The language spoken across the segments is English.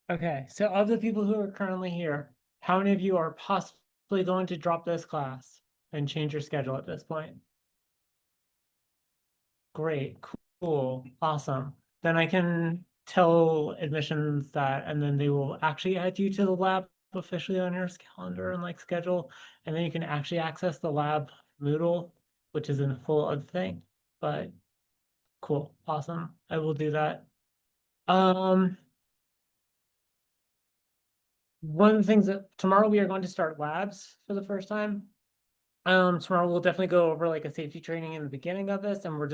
Okay, so of the people who are currently here, how many of you are possibly going to drop this class and change your schedule at this point? Great, cool, awesome. Then I can tell admissions that, and then they will actually add you to the lab officially on your calendar and like schedule, and then you can actually access the lab Moodle, which is a whole other thing. But cool, awesome. I will do that. Um, one of the things that tomorrow we are going to start labs for the first time. Tomorrow we'll definitely go over like a safety training in the beginning of this, and we're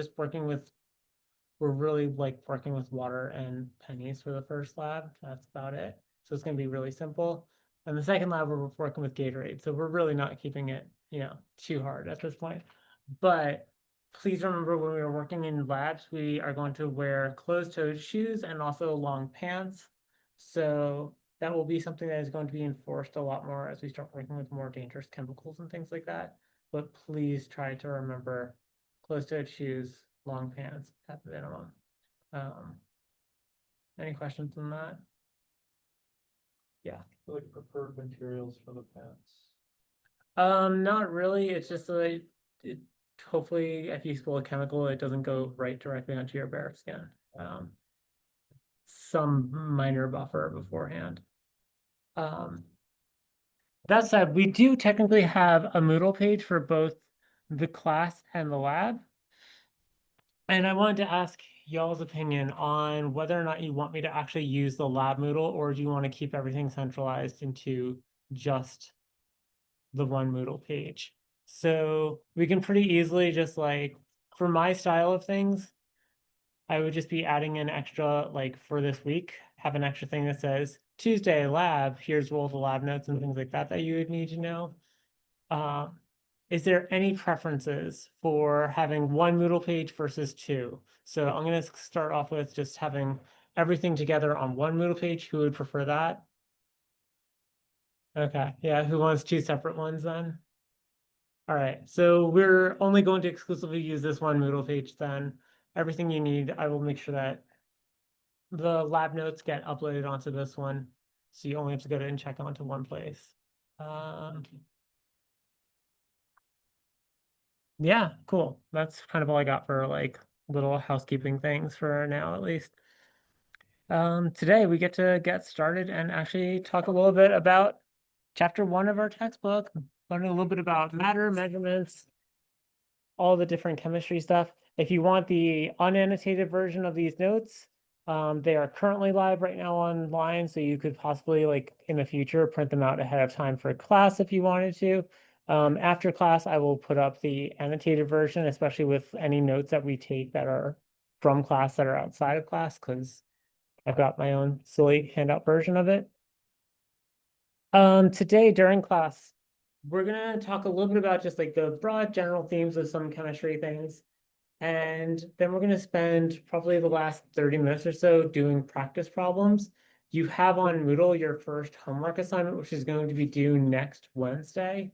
really like working with water and pennies for the first lab. That's about it. So it's gonna be really simple. And the second lab we're working with Gatorade. So we're really not keeping it, too hard at this point. But please remember when we are working in labs, we are going to wear closed-toed shoes and also long pants. So that will be something that is going to be enforced a lot more as we start working with more dangerous chemicals and things like that. But please try to remember closed-toed shoes, long pants at the minimum. Um, any questions on that? Yeah. Like preferred materials for the pants. Not really. It's just that it hopefully if you spill a chemical, it doesn't go right directly onto your bare skin. Um, some minor buffer beforehand. Um, that said, we do technically have a Moodle page for both the class and the lab. And I wanted to ask y'all's opinion on whether or not you want me to actually use the lab Moodle, or do you want to keep everything centralized into just the one Moodle page? So we can pretty easily just like, for my style of things, I would just be adding an extra, like for this week, have an extra thing that says Tuesday lab, here's all the lab notes and things like that that you would need to know. Um, is there any preferences for having one Moodle page versus two? So I'm going to start off with just having everything together on one Moodle page. Who would prefer that? Okay, yeah, who wants two separate ones then? All right, so we're only going to exclusively use this one Moodle page then. Everything you need, I will make sure that the lab notes get uploaded onto this one. So you only have to go to and check onto one place. Um, Yeah, cool. That's kind of all I got for like little housekeeping things for now, at least. Today we get to get started and actually talk a little bit about chapter 1 of our textbook, learning a little bit about matter, measurements, all the different chemistry stuff. If you want the unannotated version of these notes, they are currently live right now online, so you could possibly like in the future print them out ahead of time for class if you wanted to. After class, I will put up the annotated version, especially with any notes that we take that are from class that are outside of class, because I've got my own silly handout version of it. Today during class, we're gonna talk a little bit about just like the broad general themes of some chemistry things. And then we're gonna spend probably the last 30 minutes or so doing practice problems. You have on Moodle your first homework assignment, which is going to be due next Wednesday.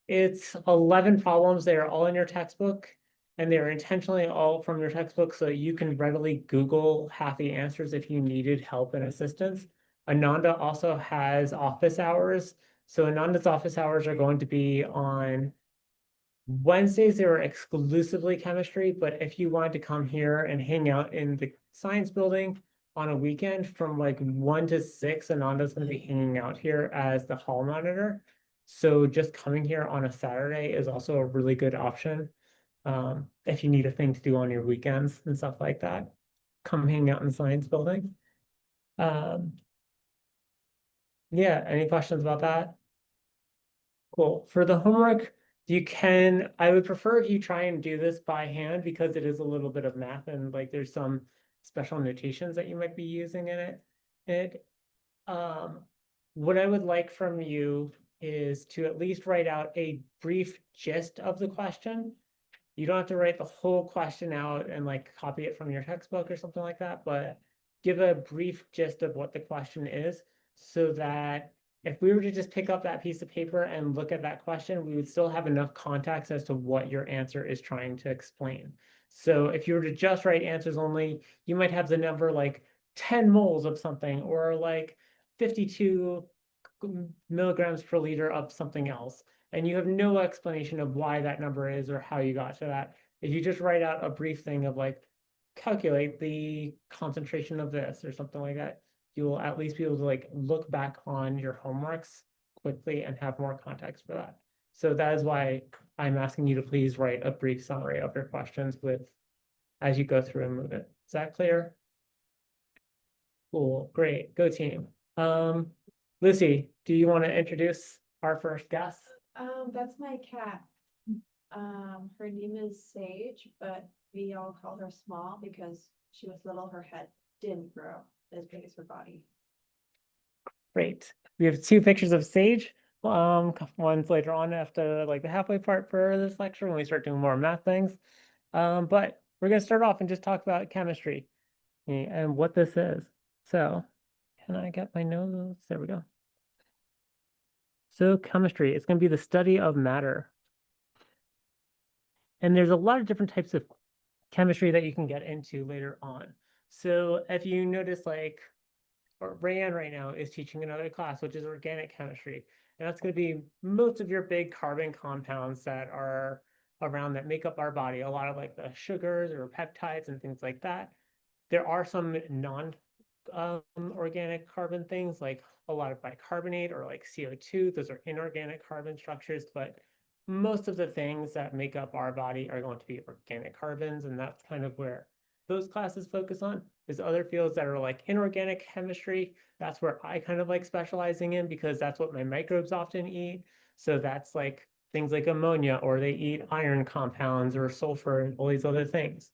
It's 11 problems. They are all in your textbook, and they are intentionally all from your textbook, so you can readily Google half the answers if you needed help and assistance. Ananda also has office hours. So Ananda's office hours are going to be on Wednesdays. They were exclusively chemistry, but if you wanted to come here and hang out in the science building on a weekend from like 1 to 6, Ananda's going to be hanging out here as the hall monitor. So just coming here on a Saturday is also a really good option. If you need a thing to do on your weekends and stuff like that, come hang out in the science building. Um, yeah, any questions about that? Cool. For the homework, I would prefer if you try and do this by hand because it is a little bit of math and like there's some special notations that you might be using in it. Um, what I would like from you is to at least write out a brief gist of the question. You don't have to write the whole question out and like copy it from your textbook or something like that, but give a brief gist of what the question is so that if we were to just pick up that piece of paper and look at that question, we would still have enough context as to what your answer is trying to explain. So if you were to just write answers only, you might have the number like 10 moles of something, or like 52 milligrams per liter of something else. And you have no explanation of why that number is or how you got to that. If you just write out a brief thing of like, calculate the concentration of this or something like that, you will at least be able to like look back on your homeworks quickly and have more context for that. So that is why I'm asking you to please write a brief summary of your questions with as you go through and move it. Is that clear? Cool, great, go team. Lucy, do you want to introduce our first guest? That's my cat. Her name is Sage, but we all call her Small because she was little, her head didn't grow as big as her body. Great. We have two pictures of Sage. One's later on after like the halfway part for this lecture when we start doing more math things. But we're gonna start off and just talk about chemistry and what this is. So can I get my notes? There we go. So chemistry, it's gonna be the study of matter. And there's a lot of different types of chemistry that you can get into later on. So if you notice like or Rayanne right now is teaching another class, which is organic chemistry. And that's going to be most of your big carbon compounds that are around that make up our body, a lot of like the sugars or peptides and things like that. There are some non organic carbon things like a lot of bicarbonate or like CO2. Those are inorganic carbon structures, but most of the things that make up our body are going to be organic carbons, and that's kind of where those classes focus on. There's other fields that are like inorganic chemistry. That's where I kind of like specializing in because that's what my microbes often eat. So that's like things like ammonia, or they eat iron compounds or sulfur and all these other things.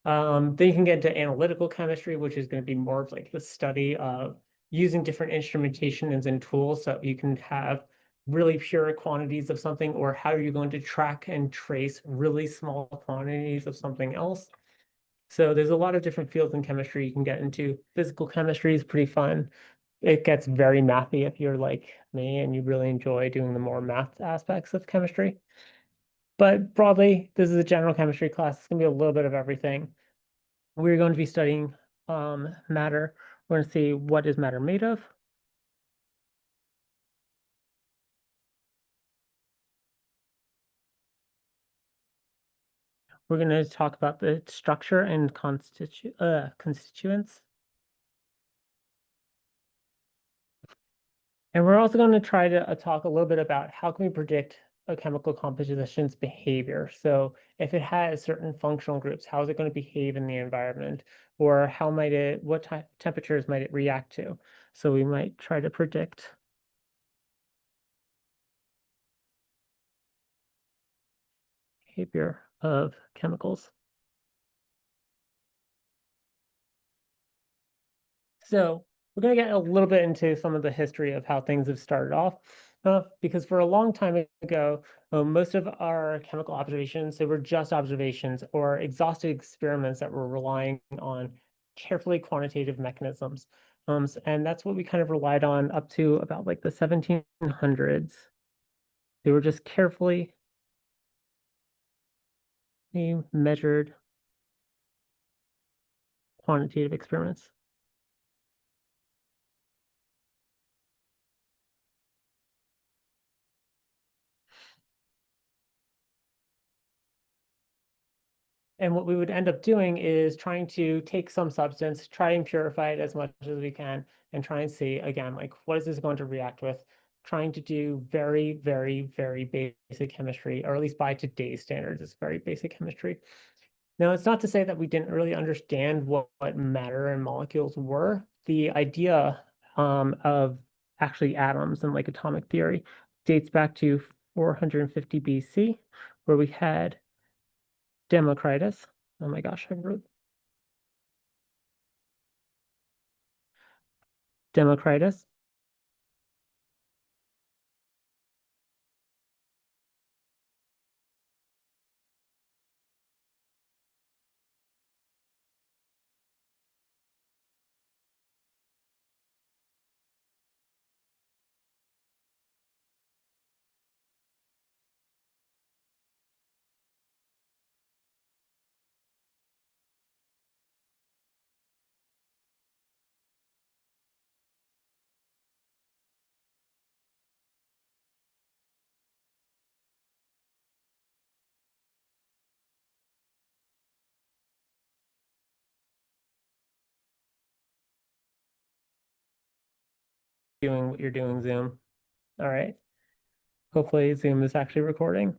Then you can get into analytical chemistry, which is going to be more of like the study of using different instrumentations and tools so you can have really pure quantities of something, or how are you going to track and trace really small quantities of something else. So there's a lot of different fields in chemistry you can get into. Physical chemistry is pretty fun. It gets very mathy if you're like me and you really enjoy doing the more math aspects of chemistry. But broadly, this is a general chemistry class. It's going to be a little bit of everything. We're going to be studying matter. We're going to see what is matter made of. We're going to talk about the structure and constituents. And we're also going to try to talk a little bit about how can we predict a chemical composition's behavior. So if it has certain functional groups, how is it going to behave in the environment? Or how might it, what temperatures might it react to? So we might try to predict behavior of chemicals. So we're going to get a little bit into some of the history of how things have started off, because for a long time ago, most of our chemical observations, they were just observations or exhaustive experiments that were relying on carefully quantitative mechanisms. And that's what we kind of relied on up to about like the 1700s. They were just carefully measured quantitative experiments. And what we would end up doing is trying to take some substance, try and purify it as much as we can, and try and see, again, like, what is this going to react with? Trying to do very, very, very basic chemistry, or at least by today's standards, it's very basic chemistry. Now, it's not to say that we didn't really understand what matter and molecules were. The idea of actually atoms and like atomic theory dates back to 450 BC, where we had Democritus. Oh my gosh, I wrote Democritus. doing what you're doing, Zoom. All right. Hopefully Zoom is actually recording.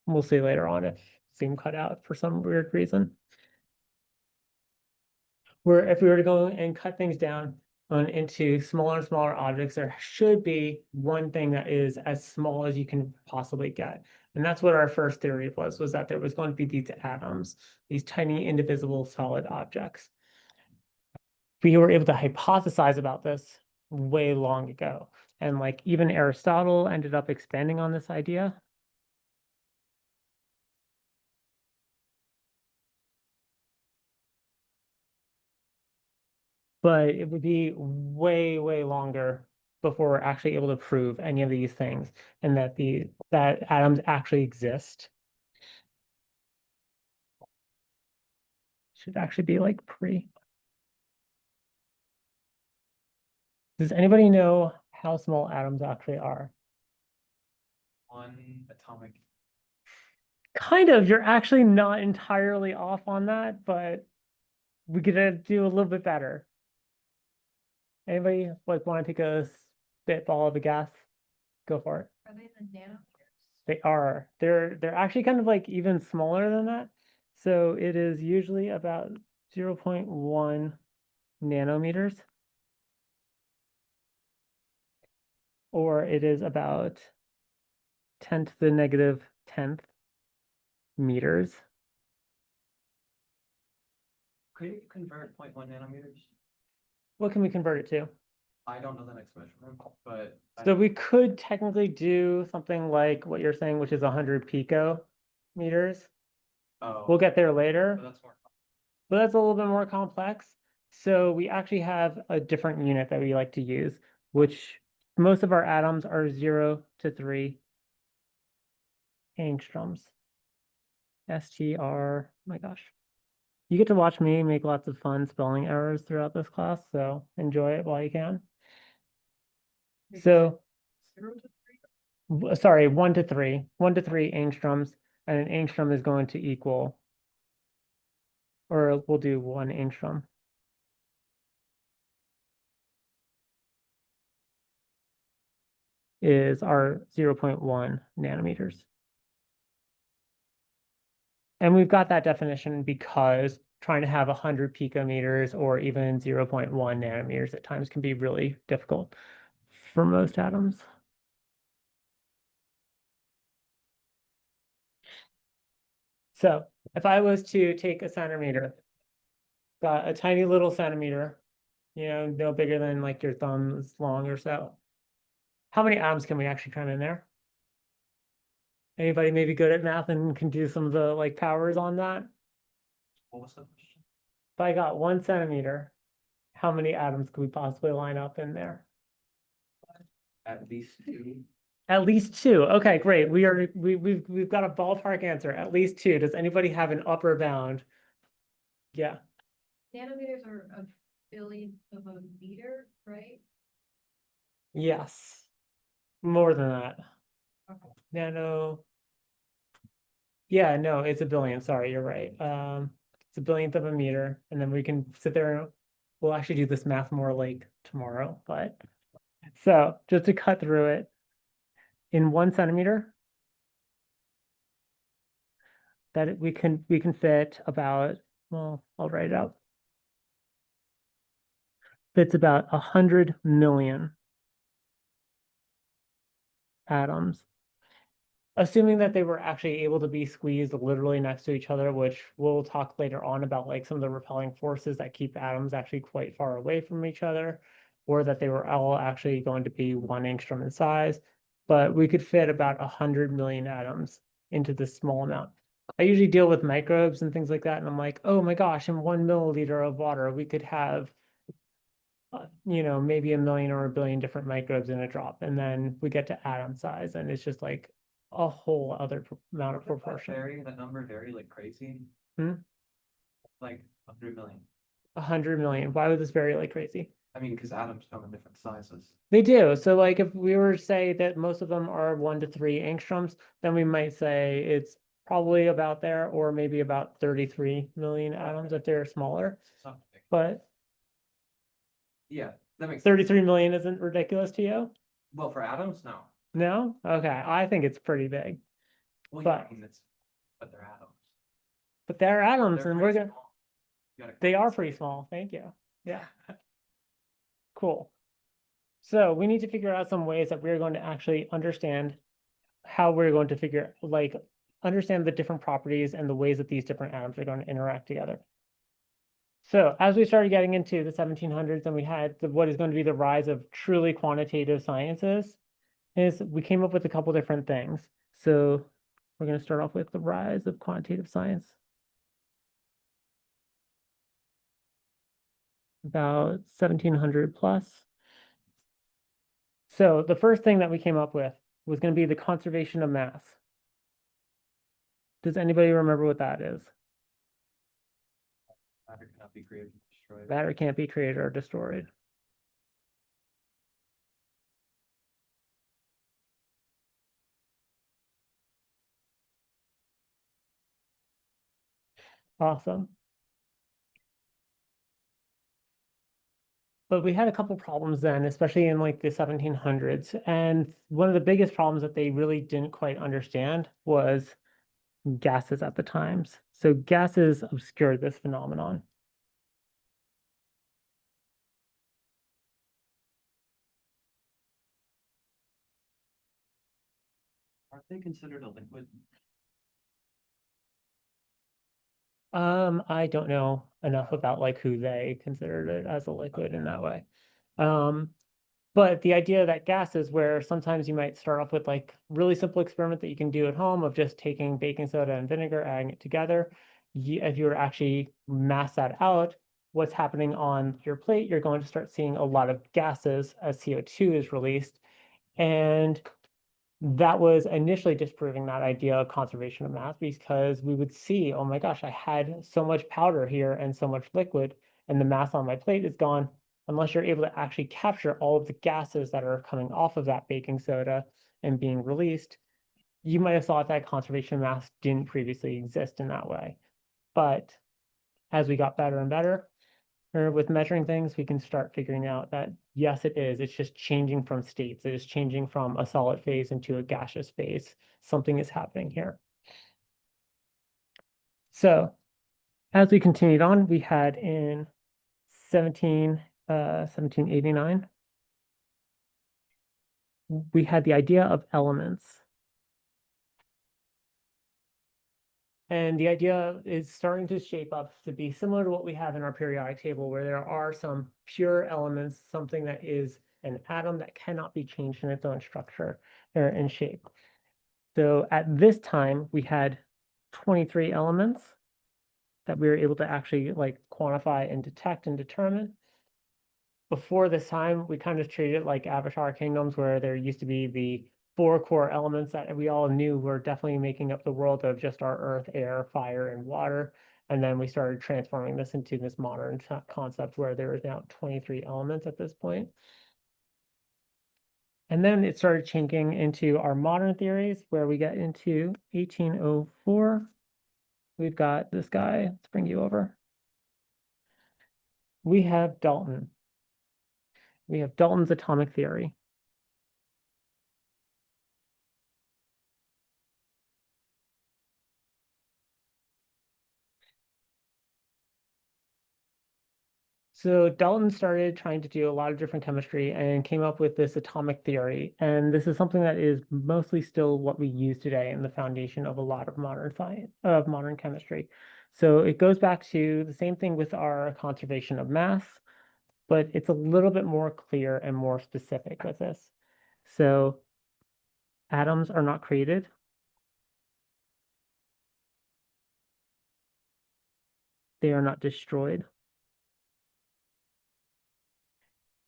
We'll see later on if Zoom cut out for some weird reason. Where if we were to go and cut things down into smaller and smaller objects, there should be one thing that is as small as you can possibly get. And that's what our first theory was that there was going to be these atoms, these tiny indivisible solid objects. We were able to hypothesize about this way long ago. And like even Aristotle ended up expanding on this idea. But it would be way, way longer before we're actually able to prove any of these things and that atoms actually exist. Should actually be like pre. Does anybody know how small atoms actually are? 1 atomic. Kind of, you're actually not entirely off on that, but we could do a little bit better. Anybody like want to take a spitball of a guess? Go for it. Are they the nanometers? They are. They're actually kind of like even smaller than that. So it is usually about 0.1 nanometers. Or it is about 10 to the negative 10th meters. Could you convert 0.1 nanometers? What can we convert it to? I don't know the next measurement, but. So we could technically do something like what you're saying, which is 100 picometers. Oh. We'll get there But later, that's more. but that's a little bit more complex. So we actually have a different unit that we like to use, which most of our atoms are 0 to 3 angstroms. STR, my gosh. You get to watch me make lots of fun spelling errors throughout this class, so enjoy it while you can. So, 0 to 3? sorry, 1 to 3, 1 to 3 angstroms, and an angstrom is going to equal, or we'll do 1 angstrom. Is our 0.1 nanometers. And we've got that definition because trying to have 100 picometers or even 0.1 nanometers at times can be really difficult for most atoms. So if I was to take a centimeter, got a tiny little centimeter, no bigger than like your thumb's long or so. How many atoms can we actually cram in there? Anybody maybe good at math and can do some of the like powers on that? What was the question? If I got 1 centimeter, how many atoms could we possibly line up in there? At least 2. At least 2. Okay, great. We've got a ballpark answer. At least 2. Does anybody have an upper bound? Yeah. Nanometers are a billionth of a meter, right? Yes. More than that. Okay. Nano. Yeah, no, it's a billion. Sorry, you're right. It's a billionth of a meter, and then we can sit there and we'll actually do this math more like tomorrow. But so just to cut through it, in 1 centimeter, we can fit about, well, I'll write it out. Fits about 100 million atoms. Assuming that they were actually able to be squeezed literally next to each other, which we'll talk later on about like some of the repelling forces that keep atoms actually quite far away from each other, or that they were all actually going to be 1 angstrom in size. But we could fit about 100 million atoms into this small amount. I usually deal with microbes and things like that, and I'm like, oh my gosh, in 1 milliliter of water, we could have maybe a million or a billion different microbes in a drop. And then we get to atom size, and it's just like a whole other amount of proportion. That number vary like crazy. Hmm? Like 100 million. 100 million. Why would this vary like crazy? I mean, because atoms come in different sizes. They do. So like if we were to say that most of them are 1 to 3 angstroms, then we might say it's probably about there, or maybe about 33 million atoms if they're smaller. Something. But Yeah, That makes sense. 33 million isn't ridiculous to you? Well, for atoms, no. No? Okay, I think it's pretty big. Well, yeah, But- I mean, but they're atoms. But they're atoms They're and pretty we're gonna, small. You gotta they are consider pretty it. small. Thank you. Yeah, cool. So we need to figure out some ways that we're going to actually understand how we're going to understand the different properties and the ways that these different atoms are going to interact together. So as we started getting into the 1700s and we had what is going to be the rise of truly quantitative sciences, is we came up with a couple different things. So we're going to start off with the rise of quantitative science. About 1700 plus. So the first thing that we came up with was going to be the conservation of mass. Does anybody remember what that is? Matter cannot be created and destroyed. Matter can't be created or destroyed. Awesome. But we had a couple problems then, especially in like the 1700s. And one of the biggest problems that they really didn't quite understand was gases at the times. So gases obscured this phenomenon. Aren't they considered a liquid? I don't know enough about like who they considered it as a liquid in that way. But the idea that gases, where sometimes you might start off with like really simple experiment that you can do at home of just taking baking soda and vinegar, adding it together. If you were actually mass that out, what's happening on your plate, you're going to start seeing a lot of gases as CO2 is released. And that was initially disproving that idea of conservation of mass because we would see, oh my gosh, I had so much powder here and so much liquid, and the mass on my plate is gone. Unless you're able to actually capture all of the gases that are coming off of that baking soda and being released, you might have thought that conservation of mass didn't previously exist in that way. But as we got better and better, or with measuring things, we can start figuring out that yes, it is. It's just changing from states. It is changing from a solid phase into a gaseous phase. Something is happening here. So as we continued on, we had in 1789, we had the idea of elements. And the idea is starting to shape up to be similar to what we have in our periodic table, where there are some pure elements, something that is an atom that cannot be changed in its own structure or in shape. So at this time, we had 23 elements that we were able to actually like quantify and detect and determine. Before this time, we kind of treated it like Avatar Kingdoms, where there used to be the 4 core elements that we all knew were definitely making up the world of just our earth, air, fire, and water. And then we started transforming this into this modern concept where there is now 23 elements at this point. And then it started changing into our modern theories where we get into 1804. We've got this guy. Let's bring you over. We have Dalton. We have Dalton's atomic theory. So Dalton started trying to do a lot of different chemistry and came up with this atomic theory. And this is something that is mostly still what we use today in the foundation of a lot of modern science, of modern chemistry. So it goes back to the same thing with our conservation of mass, but it's a little bit more clear and more specific with this. So atoms are not created. They are not destroyed.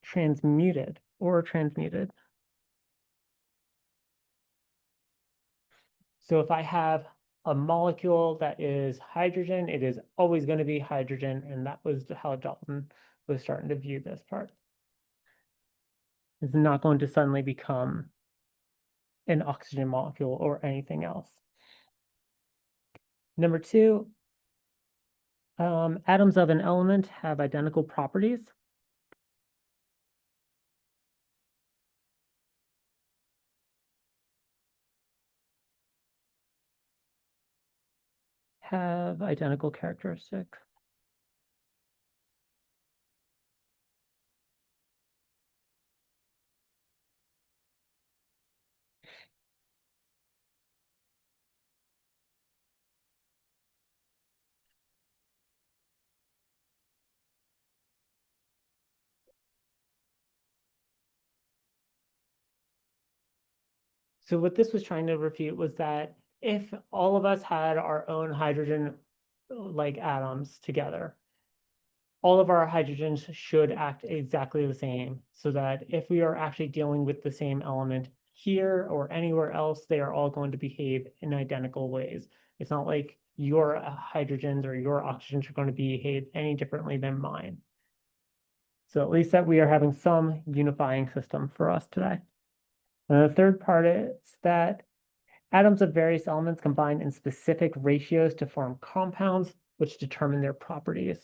Transmuted or transmuted. So if I have a molecule that is hydrogen, it is always going to be hydrogen. And that was how Dalton was starting to view this part. It's not going to suddenly become an oxygen molecule or anything else. Number 2, atoms of an element have identical properties. have identical characteristics. So what this was trying to refute was that if all of us had our own hydrogen like atoms together, all of our hydrogens should act exactly the same, so that if we are actually dealing with the same element here or anywhere else, they are all going to behave in identical ways. It's not like your hydrogens or your oxygens are going to behave any differently than mine. So at least that we are having some unifying system for us today. And the third part is that atoms of various elements combine in specific ratios to form compounds, which determine their properties.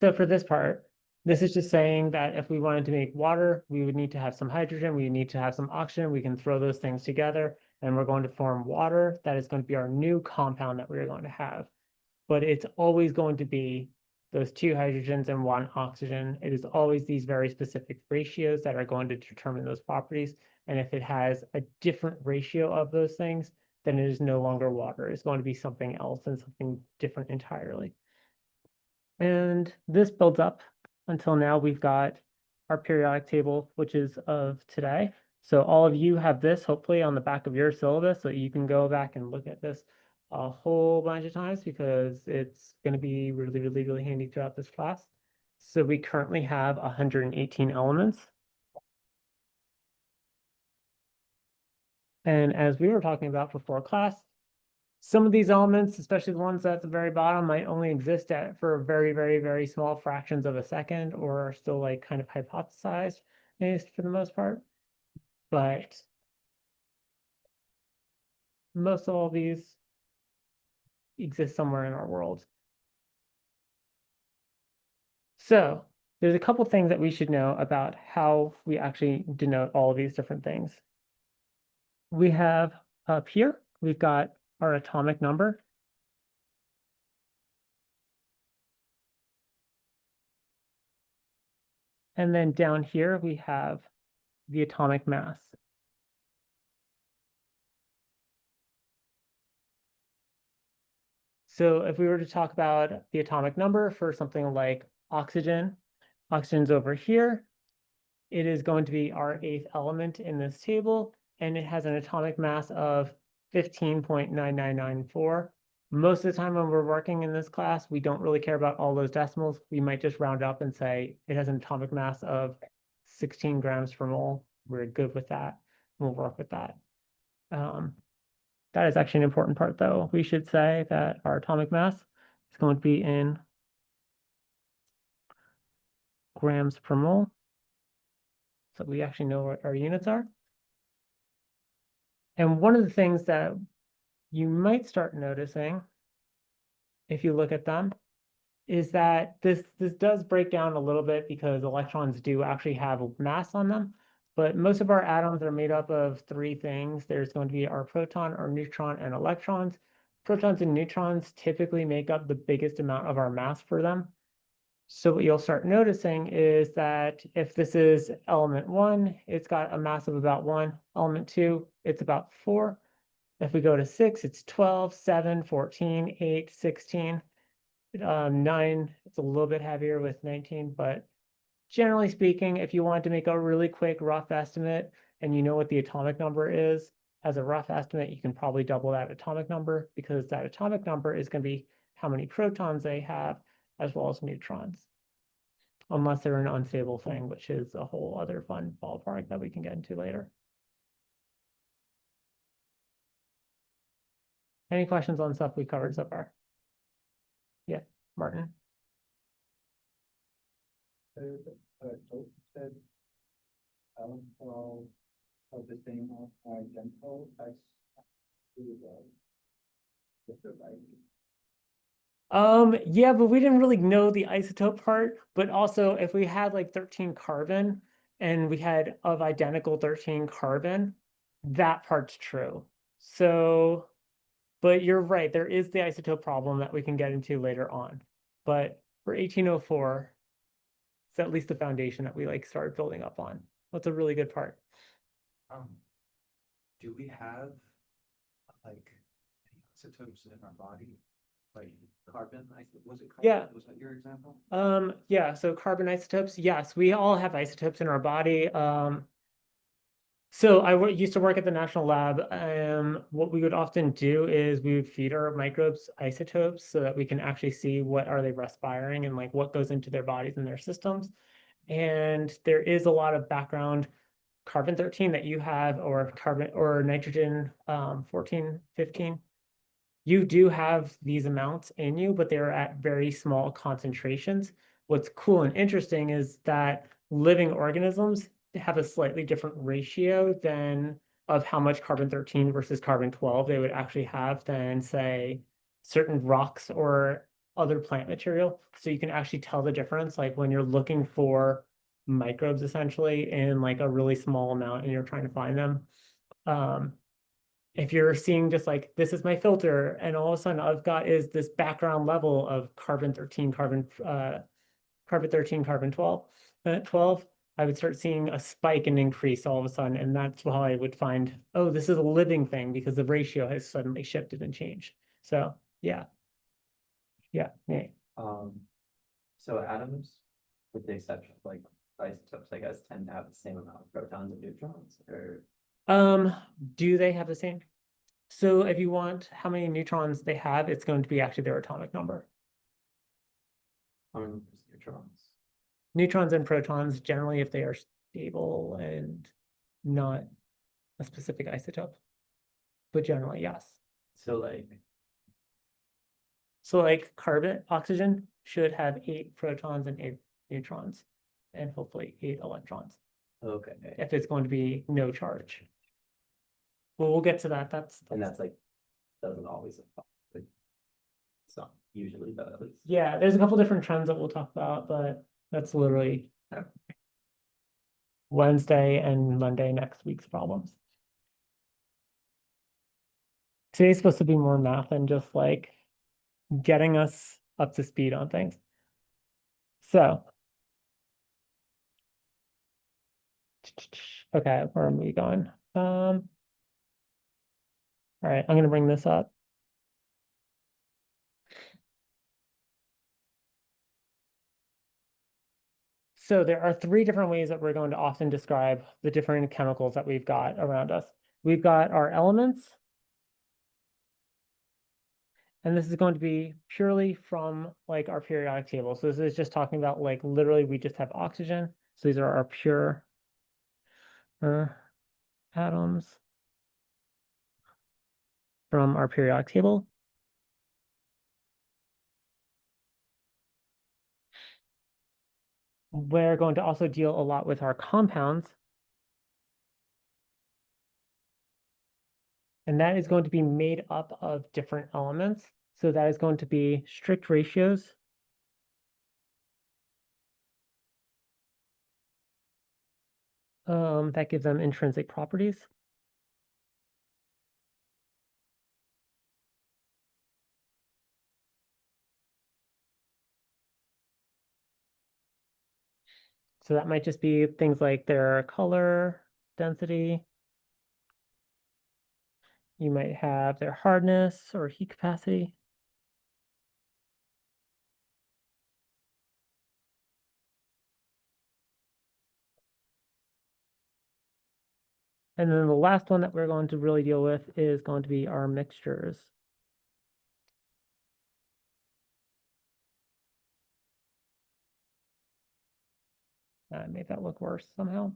So for this part, this is just saying that if we wanted to make water, we would need to have some hydrogen, we need to have some oxygen, we can throw those things together, and we're going to form water. That is going to be our new compound that we're going to have. But it's always going to be those two hydrogens and one oxygen. It is always these very specific ratios that are going to determine those properties. And if it has a different ratio of those things, then it is no longer water. It's going to be something else and something different entirely. And this builds up until now we've got our periodic table, which is of today. So all of you have this hopefully on the back of your syllabus, so you can go back and look at this a whole bunch of times because it's going to be really, really, really handy throughout this class. So we currently have 118 elements. And as we were talking about before class, some of these elements, especially the ones at the very bottom, might only exist for very, very, very small fractions of a second or are still like kind of hypothesized based for the most part. But most of all these exist somewhere in our world. So there's a couple things that we should know about how we actually denote all of these different things. We have up here, we've got our atomic number. And then down here, we have the atomic mass. So if we were to talk about the atomic number for something like oxygen, oxygen's over here. It is going to be our 8th element in this table, and it has an atomic mass of 15.9994. Most of the time when we're working in this class, we don't really care about all those decimals. We might just round up and say it has an atomic mass of 16 grams per mole. We're good with that. We'll work with that. That is actually an important part, though. We should say that our atomic mass is going to be in grams per mole. So we actually know what our units are. And one of the things that you might start noticing, if you look at them, is that this does break down a little bit because electrons do actually have mass on them. But most of our atoms are made up of 3 things. There's going to be our proton, our neutron, and electrons. Protons and neutrons typically make up the biggest amount of our mass for them. So what you'll start noticing is that if this is element 1, it's got a mass of about 1. Element 2, it's about 4. If we go to 6, it's 12, 7, 14, 8, 16. 9, it's a little bit heavier with 19, but generally speaking, if you wanted to make a really quick rough estimate and you know what the atomic number is, as a rough estimate, you can probably double that atomic number because that atomic number is going to be how many protons they have as well as neutrons. Unless they're an unstable thing, which is a whole other fun ballpark that we can get into later. Any questions on stuff we covered so far? Yeah, Martin. Said all of the same identical as to the right. Yeah, but we didn't really know the isotope part, but also if we had like 13 carbon and we had of identical 13 carbon, that part's true. So, but you're right, there is the isotope problem that we can get into later on. But for 1804, it's at least the foundation that we like started building up on. That's a really good part. Do we have like any isotopes in our body? Like carbon, was it carbon? Yeah. Was that your example? Yeah, so carbon isotopes, yes, we all have isotopes in our body. So I used to work at the national lab. What we would often do is we would feed our microbes isotopes so that we can actually see what are they respiring and like what goes into their bodies and their systems. And there is a lot of background carbon 13 that you have, or carbon or nitrogen 14, 15. You do have these amounts in you, but they're at very small concentrations. What's cool and interesting is that living organisms have a slightly different ratio than of how much carbon 13 versus carbon 12 they would actually have than, say, certain rocks or other plant material. So you can actually tell the difference, like when you're looking for microbes essentially in like a really small amount and you're trying to find them. If you're seeing just like, this is my filter, and all of a sudden I've got is this background level of carbon 13, carbon 13, carbon 12, 12, I would start seeing a spike and increase all of a sudden. And that's how I would find, oh, this is a living thing because the ratio has suddenly shifted and changed. So yeah. Yeah. So atoms, with the exception of like isotopes, I guess, tend to have the same amount of protons and neutrons, or Do they have the same? So if you want how many neutrons they have, it's going to be actually their atomic number. how many neutrons? Neutrons and protons, generally, if they are stable and not a specific isotope. But generally, yes. So like, So like carbon, oxygen should have 8 protons and 8 neutrons, and hopefully 8 electrons, okay, if it's going to be no charge. Well, we'll get to that. and that's like, doesn't always apply, but it's not usually, but at least. Yeah, there's a couple different trends that we'll talk about, but that's literally Wednesday and Monday next week's problems. Today's supposed to be more math and just like getting us up to speed on things. So, okay, where are we going? All right, I'm gonna bring this up. So there are 3 different ways that we're going to often describe the different chemicals that we've got around us. We've got our elements, and this is going to be purely from like our periodic table. So this is just talking about like literally we just have oxygen. So these are our pure atoms from our periodic table. We're going to also deal a lot with our compounds. And that is going to be made up of different elements. So that is going to be strict ratios. That gives them intrinsic properties. So that might just be things like their color, density. You might have their hardness or heat capacity. And then the last one that we're going to really deal with is going to be our mixtures. I made that look worse somehow.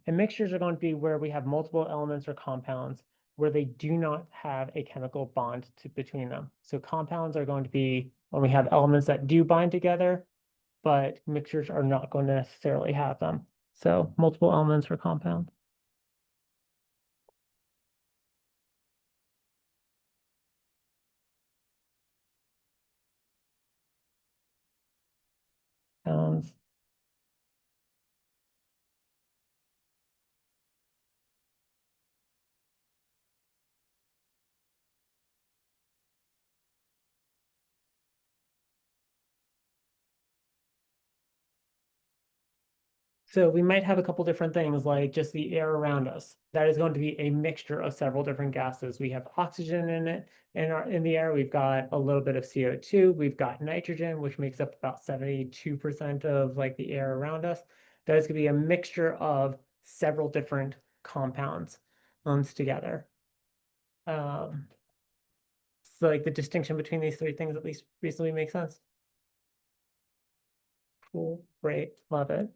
And mixtures are going to be where we have multiple elements or compounds where they do not have a chemical bond between them. So compounds are going to be when we have elements that do bind together, but mixtures are not going to necessarily have them. So multiple elements for compound. Compounds. So we might have a couple different things like just the air around us. That is going to be a mixture of several different gases. We have oxygen in it, in the air. We've got a little bit of CO2. We've got nitrogen, which makes up about 72% of like the air around us. That is going to be a mixture of several different compounds together. So like the distinction between these three things at least reasonably makes sense. Cool, great, love it.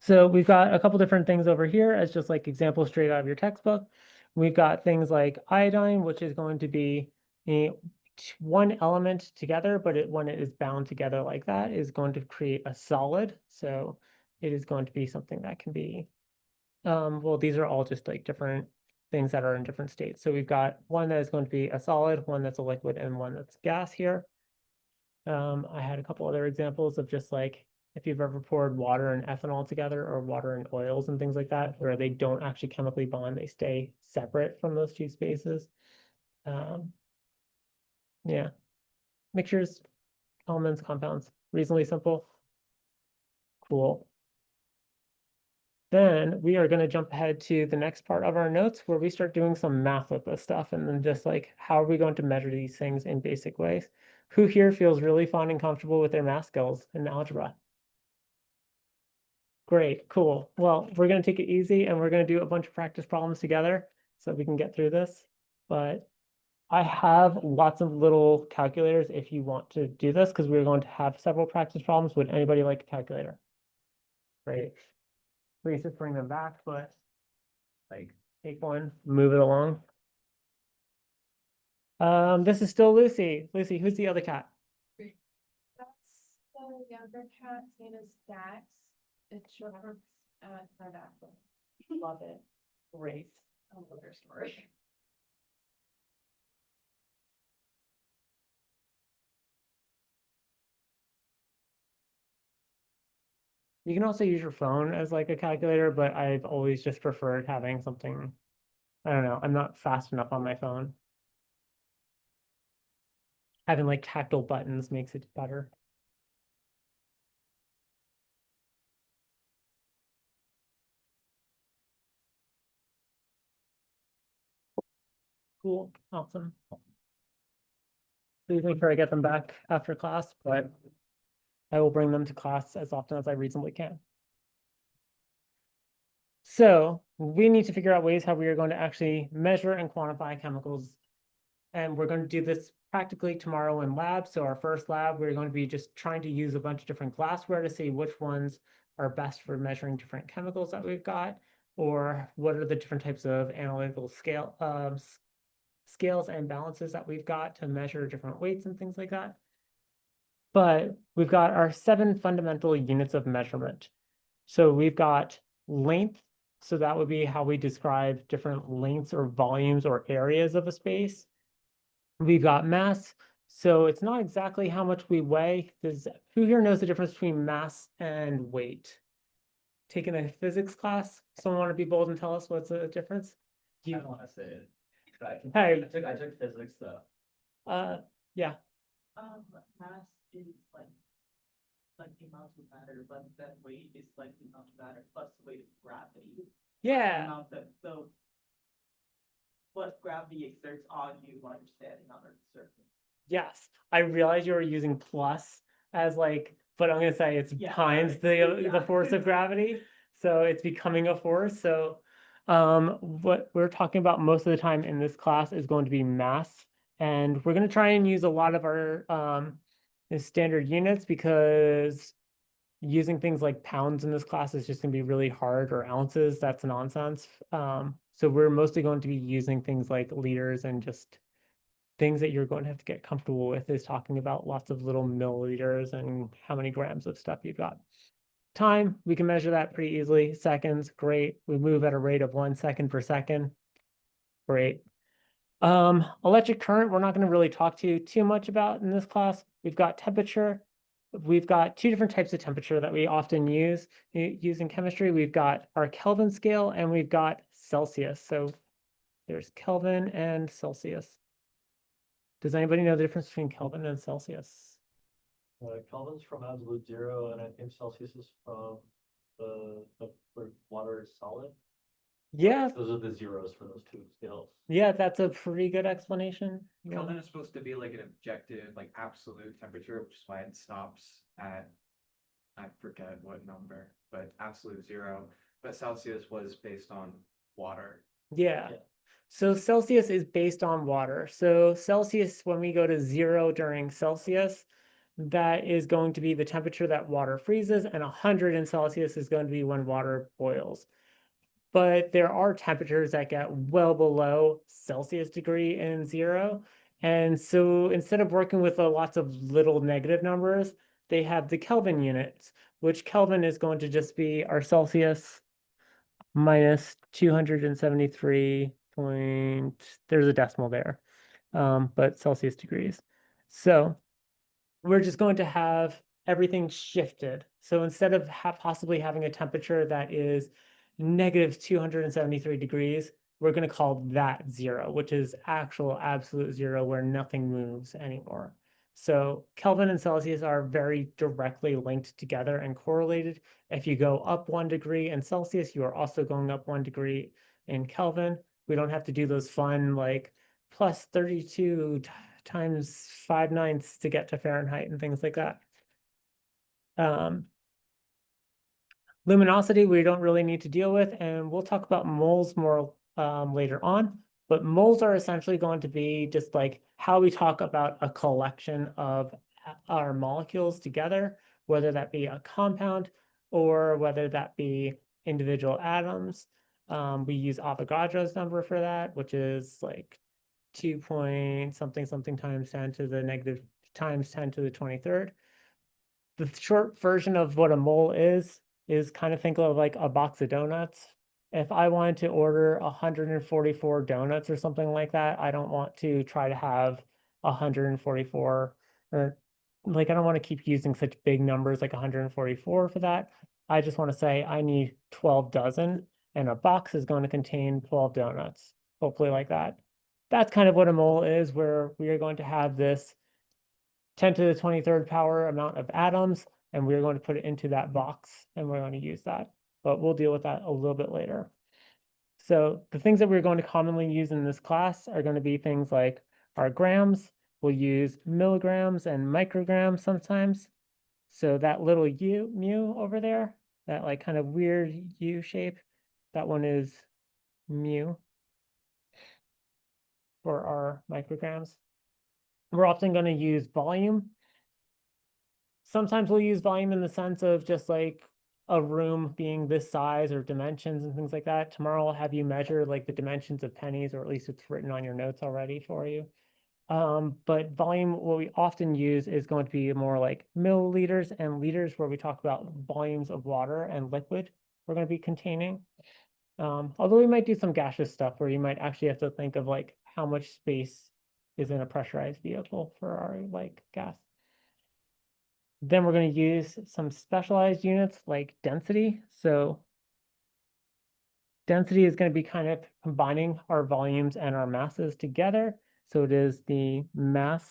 So we've got a couple different things over here as just like examples straight out of your textbook. We've got things like iodine, which is going to be one element together, but when it is bound together like that, is going to create a solid. So it is going to be something that can be, well, these are all just like different things that are in different states. So we've got one that is going to be a solid, one that's a liquid, and one that's gas here. I had a couple other examples of just like if you've ever poured water and ethanol together or water and oils and things like that, where they don't actually chemically bond, they stay separate from those two spaces. Yeah, mixtures, elements, compounds, reasonably simple. Cool. Then we are going to jump ahead to the next part of our notes where we start doing some math with this stuff and then just like how are we going to measure these things in basic ways? Who here feels really fun and comfortable with their math skills in algebra? Great, cool. Well, we're going to take it easy and we're going to do a bunch of practice problems together so we can get through this. But I have lots of little calculators if you want to do this because we're going to have several practice problems. Would anybody like a calculator? Great. Please just bring them back, but like take one, move it along. This is still Lucy. Lucy, who's the other cat? That's the younger cat, his name is Dax. It's short for pterodactyl. Love it. Great. I love their story. You can also use your phone as like a calculator, but I've always just preferred having something, I don't know, I'm not fast enough on my phone. Having like tactile buttons makes it better. Cool, awesome. Please make sure I get them back after class, but I will bring them to class as often as I reasonably can. So we need to figure out ways how we are going to actually measure and quantify chemicals. And we're going to do this practically tomorrow in lab. So our first lab, we're going to be just trying to use a bunch of different glassware to see which ones are best for measuring different chemicals that we've got, or what are the different types of analytical scales and balances that we've got to measure different weights and things like that. But we've got our 7 fundamental units of measurement. So we've got length. So that would be how we describe different lengths or volumes or areas of a space. We've got mass. So it's not exactly how much we weigh. Who here knows the difference between mass and weight? Taking a physics class? Someone want to be bold and tell us what's the difference? I don't want to say it. But Hey. I took physics though. Yeah. Mass is like the amount of matter, but then weight is like the amount of matter plus the weight of gravity. Yeah. Amount that, so what gravity exerts on you while you're standing on Earth's surface. Yes. I realize you were using plus as like, but I'm gonna say it's Yeah, times right. the force of gravity. So it's becoming a force. So what we're talking about most of the time in this class is going to be mass. And we're gonna try and use a lot of our standard units because using things like pounds in this class is just gonna be really hard, or ounces, that's nonsense. So we're mostly going to be using things like liters, and just things that you're going to have to get comfortable with is talking about lots of little milliliters and how many grams of stuff you've got. Time, we can measure that pretty easily. Seconds, great. We move at a rate of 1 second per second. Great. Electric current, we're not going to really talk to you too much about in this class. We've got temperature. We've got two different types of temperature that we often use in chemistry. We've got our Kelvin scale, and we've got Celsius. So there's Kelvin and Celsius. Does anybody know the difference between Kelvin and Celsius? Kelvin's from absolute zero, and I think Celsius is from where water is solid. Yeah, Those are the zeros for those two scales. yeah, that's a pretty good explanation. Yeah. Kelvin is supposed to be like an objective, like absolute temperature, which is why it stops at, I forget what number, but absolute zero. But Celsius was based on water. Yeah. Yeah. So Celsius is based on water. So Celsius, when we go to 0 during Celsius, that is going to be the temperature that water freezes, and 100 in Celsius is going to be when water boils. But there are temperatures that get well below Celsius degree in 0. And so instead of working with lots of little negative numbers, they have the Kelvin units, which Kelvin is going to just be our Celsius minus 273 point, there's a decimal there, but Celsius degrees. So we're just going to have everything shifted. So instead of possibly having a temperature that is negative 273 degrees, we're going to call that 0, which is actual absolute 0 where nothing moves anymore. So Kelvin and Celsius are very directly linked together and correlated. If you go up 1 degree in Celsius, you are also going up 1 degree in Kelvin. We don't have to do those fun like plus 32 times 5/9 to get to Fahrenheit and things like that. Luminosity, we don't really need to deal with, and we'll talk about moles more later on. But moles are essentially going to be just like how we talk about a collection of our molecules together, whether that be a compound or whether that be individual atoms. We use Avogadro's number for that, which is like 2 point something something times 10 to the negative times 10 to the 23rd. The short version of what a mole is kind of think of like a box of donuts. If I wanted to order 144 donuts or something like that, I don't want to try to have 144, or like I don't want to keep using such big numbers like 144 for that. I just want to say I need 12 dozen, and a box is going to contain 12 donuts, hopefully like that. That's kind of what a mole is, where we are going to have this 10 to the 23rd power amount of atoms, and we're going to put it into that box, and we're going to use that. But we'll deal with that a little bit later. So the things that we're going to commonly use in this class are going to be things like our grams. We'll use milligrams and micrograms sometimes. So that little mu over there, that like kind of weird U shape, that one is mu for our micrograms. We're often going to use volume. Sometimes we'll use volume in the sense of just like a room being this size or dimensions and things like that. Tomorrow I'll have you measure like the dimensions of pennies, or at least it's written on your notes already for you. But volume, what we often use is going to be more like milliliters and liters, where we talk about volumes of water and liquid we're going to be containing. Although we might do some gaseous stuff where you might actually have to think of like how much space is in a pressurized vehicle for our like gas. Then we're going to use some specialized units like density. So density is going to be kind of combining our volumes and our masses together. So it is the mass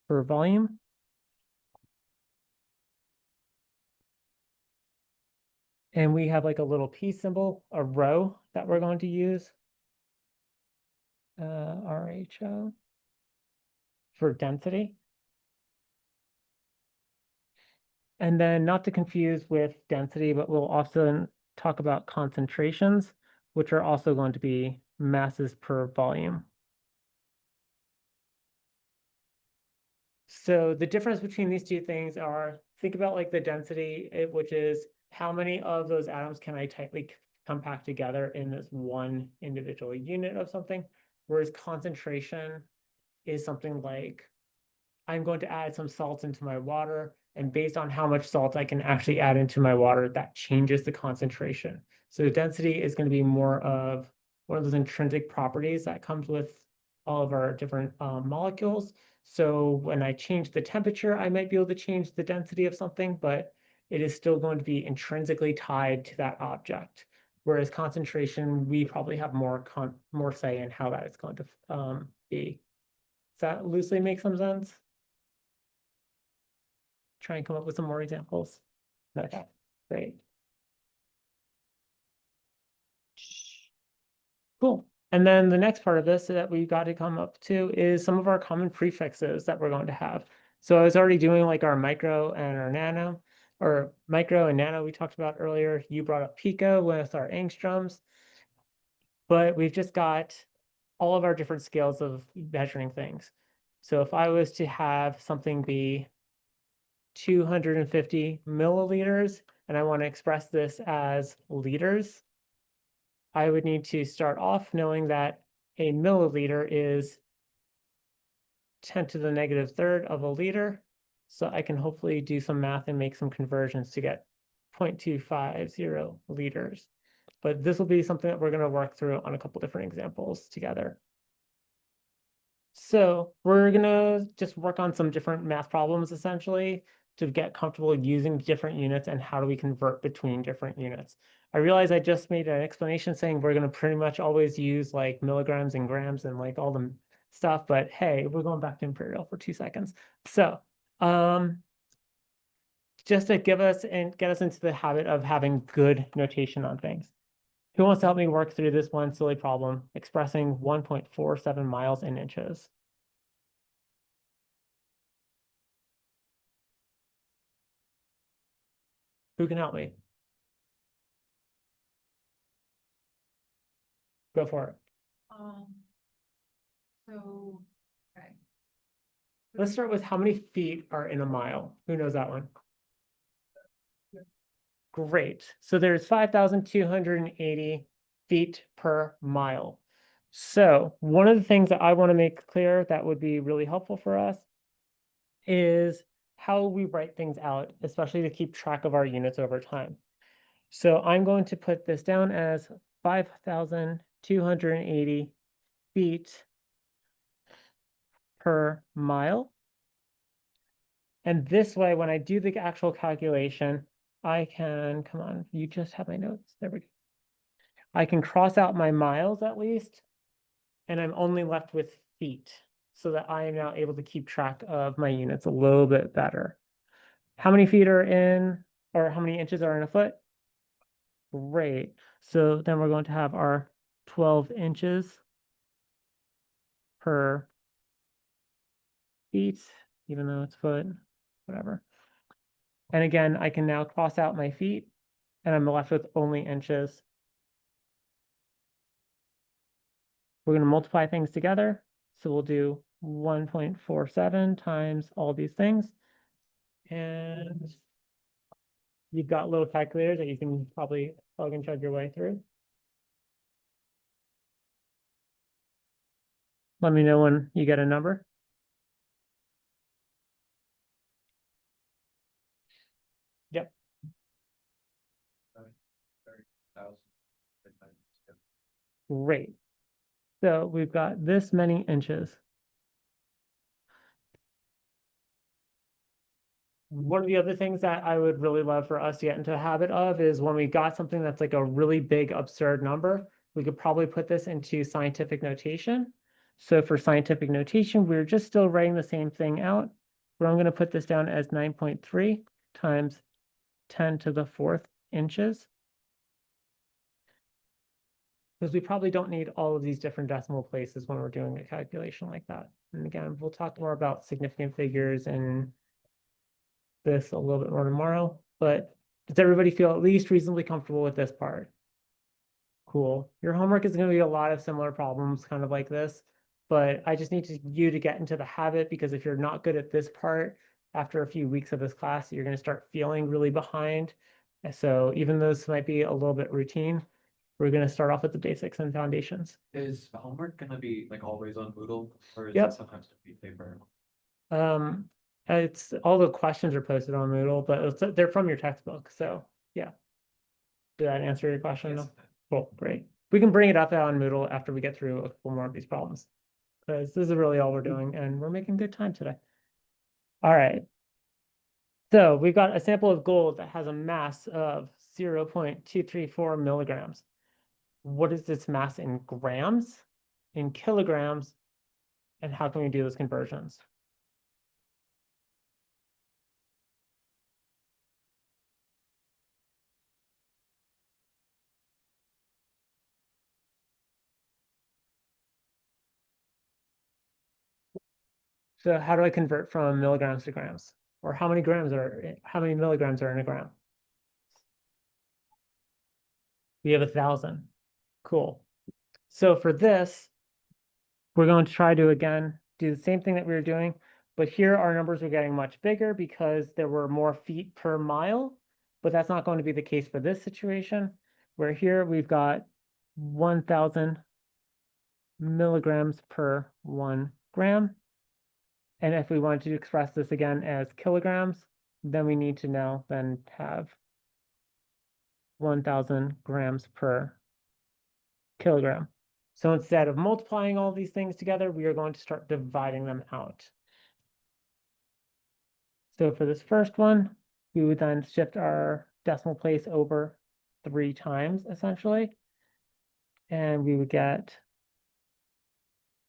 per volume. And we have like a little P symbol, a rho that we're going to use. RHO for density. And then not to confuse with density, but we'll often talk about concentrations, which are also going to be masses per volume. So the difference between these two things are, think about like the density, which is how many of those atoms can I tightly compact together in this one individual unit of something, whereas concentration is something like I'm going to add some salt into my water, and based on how much salt I can actually add into my water, that changes the concentration. So density is going to be more of one of those intrinsic properties that comes with all of our different molecules. So when I change the temperature, I might be able to change the density of something, but it is still going to be intrinsically tied to that object. Whereas concentration, we probably have more say in how that is going to be. Does that loosely make some sense? Try and come up with some more examples. Okay, great. Cool. And then the next part of this that we've got to come up to is some of our common prefixes that we're going to have. So I was already doing like our micro and our nano, or micro and nano we talked about earlier. You brought up pico with our angstroms, but we've just got all of our different scales of measuring things. So if I was to have something be 250 milliliters, and I want to express this as liters, I would need to start off knowing that a milliliter is 10 to the negative third of a liter. So I can hopefully do some math and make some conversions to get 0.250 liters. But this will be something that we're going to work through on a couple different examples together. So we're going to just work on some different math problems essentially to get comfortable using different units and how do we convert between different units. I realize I just made an explanation saying we're going to pretty much always use like milligrams and grams and like all the stuff, but hey, we're going back to imperial for 2 seconds. So just to give us and get us into the habit of having good notation on things. Who wants to help me work through this one silly problem, expressing 1.47 miles in inches? Who can help me? Go for it. So, okay. Let's start with how many feet are in a mile? Who knows that one? Great. So there's 5,280 feet per mile. So one of the things that I want to make clear that would be really helpful for us is how we write things out, especially to keep track of our units over time. So I'm going to put this down as 5,280 feet per mile. And this way, when I do the actual calculation, I can, come on, you just have my notes. There we go. I can cross out my miles at least, and I'm only left with feet so that I am now able to keep track of my units a little bit better. How many feet are in, or how many inches are in a foot? Great. So then we're going to have our 12 inches per feet, even though it's foot, whatever. And again, I can now cross out my feet and I'm left with only inches. We're going to multiply things together. So we'll do 1.47 times all these things. And you've got little calculators that you can probably plug and chug your way through. Let me know when you get a number. Yep. 30,000. Great. So we've got this many inches. One of the other things that I would really love for us to get into a habit of is when we got something that's like a really big, absurd number, we could probably put this into scientific notation. So for scientific notation, we're just still writing the same thing out, but I'm going to put this down as 9.3 times 10 to the 4th inches. Because we probably don't need all of these different decimal places when we're doing a calculation like that. And again, we'll talk more about significant figures and this a little bit more tomorrow, but does everybody feel at least reasonably comfortable with this part? Cool. Your homework is going to be a lot of similar problems kind of like this. but I just need you to get into the habit, because if you're not good at this part, after a few weeks of this class, you're gonna start feeling really behind. And so even though this might be a little bit routine, we're gonna start off with the basics and foundations. Is homework gonna be like always on Moodle, or is Yep. it sometimes gonna be paper? It's all the questions are posted on Moodle, but they're from your textbook, so yeah. Did that answer your question? Yes. Cool, great. We can bring it up on Moodle after we get through a couple more of these problems. Because this is really all we're doing, and we're making good time today. All right. So we've got a sample of gold that has a mass of 0.234 milligrams. What is its mass in grams, in kilograms, and how can we do those conversions? So how do I convert from milligrams to grams? Or how many milligrams are in a gram? We have 1,000. Cool. So for this, we're going to try to, again, do the same thing that we were doing, but here our numbers are getting much bigger because there were more feet per mile, but that's not going to be the case for this situation, where here we've got 1,000 milligrams per 1 gram. And if we want to express this again as kilograms, then we need to now then have 1,000 grams per kilogram. So instead of multiplying all these things together, we are going to start dividing them out. So for this first one, we would then shift our decimal place over 3 times essentially. And we would get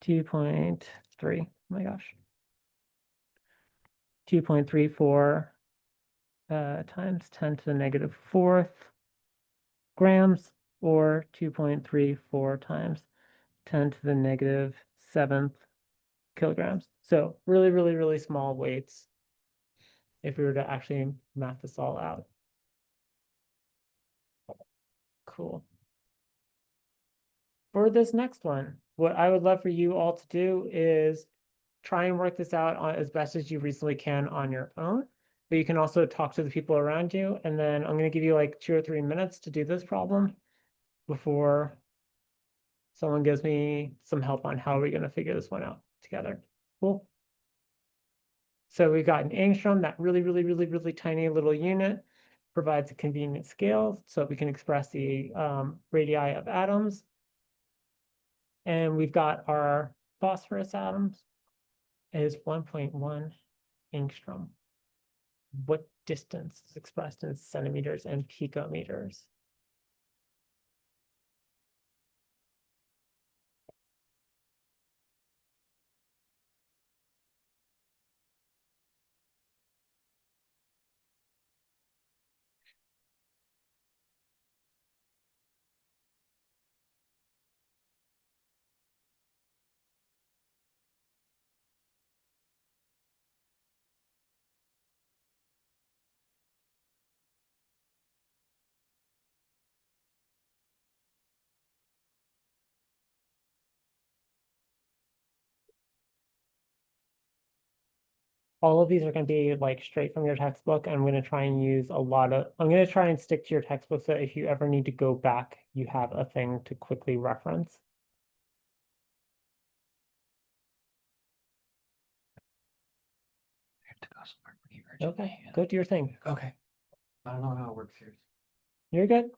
2.3, oh my gosh. 2.34 times 10 to the negative 4th grams, or 2.34 times 10 to the negative 7th kilograms. So really, really, really small weights if we were to actually math this all out. Cool. For this next one, what I would love for you all to do is try and work this out as best as you reasonably can on your own. But you can also talk to the people around you. And then I'm going to give you like 2 or 3 minutes to do this problem before someone gives me some help on how we're going to figure this one out together. Cool. So we've got an angstrom, that really, really, really, really tiny little unit, provides a convenient scale so we can express the radii of atoms. And we've got our phosphorus atoms is 1.1 angstrom. What distance is expressed in centimeters and picometers? All of these are going to be like straight from your textbook. I'm going to try and use I'm going to try and stick to your textbook so if you ever need to go back, you have a thing to quickly reference. Okay, go do your thing. Okay. I don't know how it works here. You're good.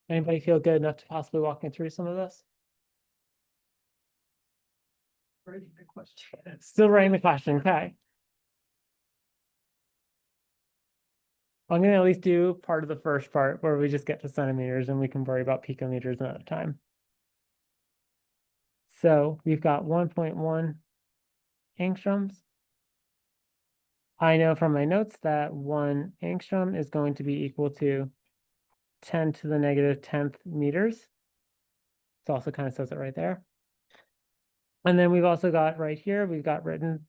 Anybody feel good enough to possibly walk me through some of this? Very good question. Still writing the question, okay. I'm gonna at least do part of the first part where we just get to centimeters and we can worry about picometers another time. So we've got 1.1 angstroms. I know from my notes that 1 angstrom is going to be equal to 10 to the negative 10th meters. It also kind of says it right there. And then we've also got right here, we've got written